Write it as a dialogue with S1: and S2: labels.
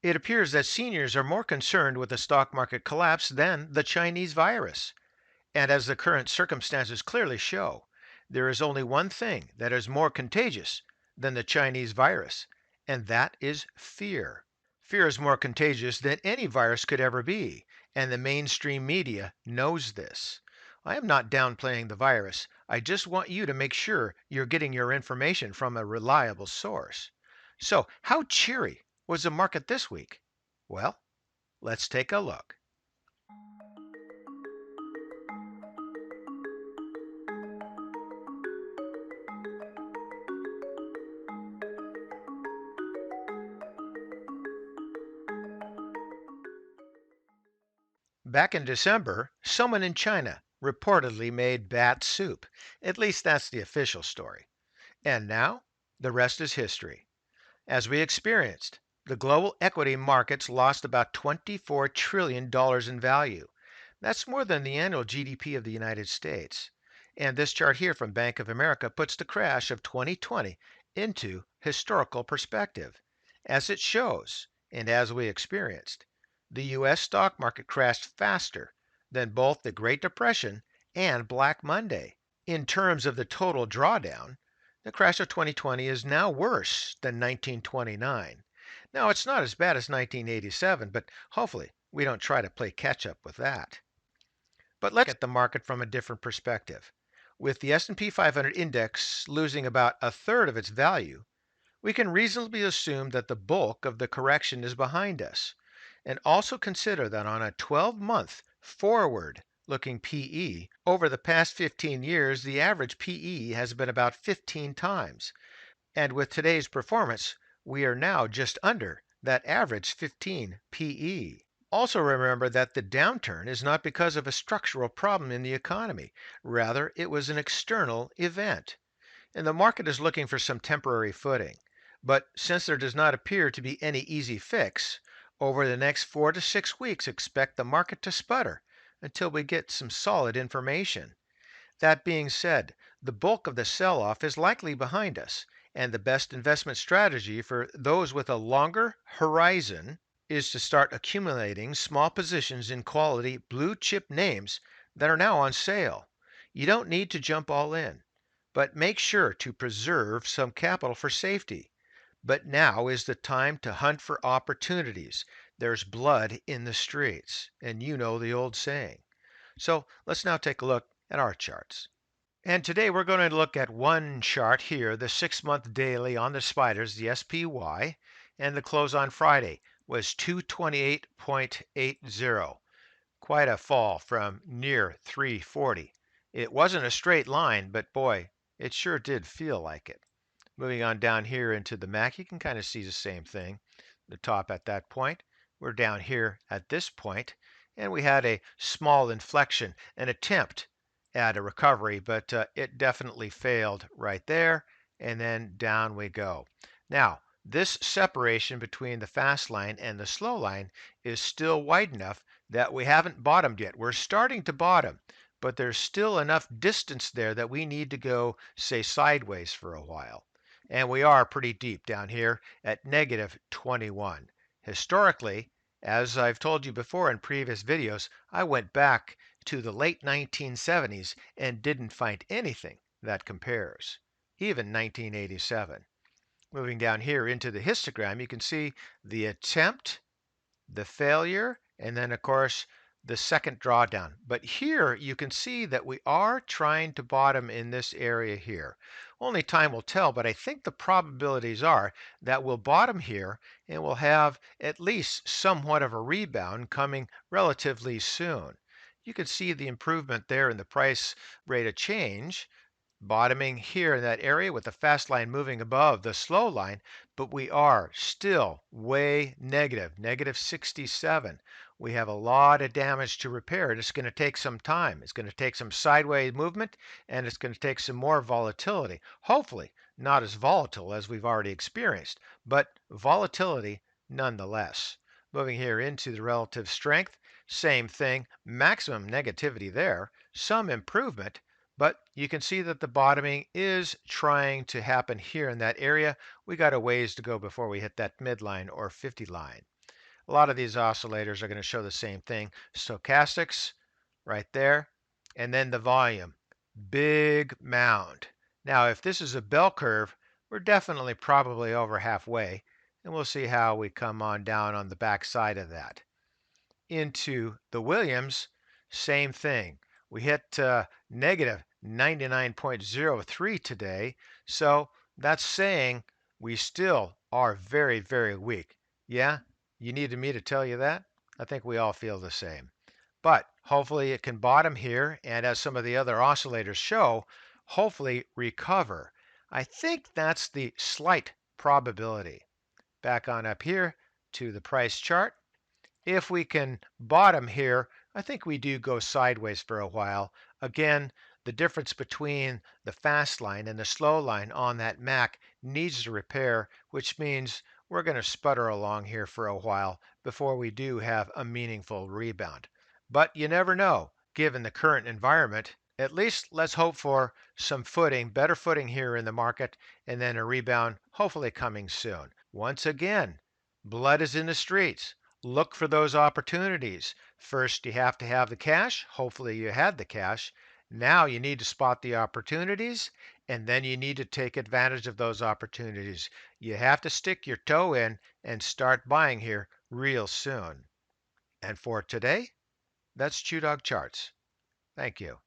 S1: It appears that seniors are more concerned with the stock market collapse than the Chinese virus. And as the current circumstances clearly show, there is only one thing that is more contagious than the Chinese virus, and that is fear. Fear is more contagious than any virus could ever be, and the mainstream media knows this. I am not downplaying the virus. I just want you to make sure you're getting your information from a reliable source. So, how cheery was the market this week? Well, let's take a look. Back in December, someone in China reportedly made bat soup. At least that's the official story. And now, the rest is history. As we experienced, the global equity markets lost about $24 trillion in value. That's more than the annual GDP of the United States. And this chart here from Bank of America puts the crash of 2020 into historical perspective. As it shows, and as we experienced, the U.S. stock market crashed faster than both the Great Depression and Black Monday. In terms of the total drawdown, the crash of 2020 is now worse than 1929. Now, it's not as bad as 1987, but hopefully we don't try to play catch up with that. But let's look at the market from a different perspective. With the S&P 500 index losing about a third of its value, we can reasonably assume that the bulk of the correction is behind us. And also consider that on a 12-month forward looking PE, over the past 15 years, the average PE has been about 15 times. And with today's performance, we are now just under that average 15 PE. Also remember that the downturn is not because of a structural problem in the economy. Rather, it was an external event. And the market is looking for some temporary footing. But since there does not appear to be any easy fix, over the next 4 to 6 weeks, expect the market to sputter until we get some solid information. That being said, the bulk of the sell off is likely behind us, and the best investment strategy for those with a longer horizon is to start accumulating small positions in quality blue chip names that are now on sale. You don't need to jump all in, but make sure to preserve some capital for safety. But now is the time to hunt for opportunities. There's blood in the streets, and you know the old saying. So let's now take a look at our charts. And today we're going to look at one chart here, the 6-month daily on the spiders, the SPY, and the close on Friday was 228.80. Quite a fall from near 340. It wasn't a straight line, but boy, it sure did feel like it. Moving on down here into the MAC, you can kind of see the same thing. The top at that point. We're down here at this point, and we had a small inflection, an attempt at a recovery, but it definitely failed right there, and then down we go. Now, this separation between the fast line and the slow line is still wide enough that we haven't bottomed yet. We're starting to bottom, but there's still enough distance there that we need to go, say, sideways for a while. And we are pretty deep down here at negative 21. Historically, as I've told you before in previous videos, I went back to the late 1970s and didn't find anything that compares, even 1987. Moving down here into the histogram, you can see the attempt, the failure, and then of course the second drawdown. But here you can see that we are trying to bottom in this area here. Only time will tell, but I think the probabilities are that we'll bottom here and we'll have at least somewhat of a rebound coming relatively soon. You can see the improvement there in the price rate of change, bottoming here in that area with the fast line moving above the slow line, but we are still way negative, negative 67. We have a lot of damage to repair, and it's going to take some time. It's going to take some sideways movement, and it's going to take some more volatility. Hopefully, not as volatile as we've already experienced, but volatility nonetheless. Moving here into the relative strength, same thing, maximum negativity there, some improvement, but you can see that the bottoming is trying to happen here in that area. We got a ways to go before we hit that midline or 50 line. A lot of these oscillators are going to show the same thing. Stochastics right there, and then the volume, big mound. Now, if this is a bell curve, we're definitely probably over halfway, and we'll see how we come on down on the back side of that. Into the Williams, same thing. We hit negative 99.03 today, so that's saying we still are very, very weak. Yeah, you needed me to tell you that? I think we all feel the same. But hopefully it can bottom here, and as some of the other oscillators show, hopefully recover. I think that's the slight probability. Back on up here to the price chart. If we can bottom here, I think we do go sideways for a while. Again, the difference between the fast line and the slow line on that MAC needs to repair, which means we're going to sputter along here for a while before we do have a meaningful rebound. But you never know, given the current environment. At least let's hope for some footing, better footing here in the market, and then a rebound hopefully coming soon. Once again, blood is in the streets. Look for those opportunities. First, you have to have the cash. Hopefully, you had the cash. Now, you need to spot the opportunities, and then you need to take advantage of those opportunities. You have to stick your toe in and start buying here real soon. And for today, that's ChewDog Charts. Thank you.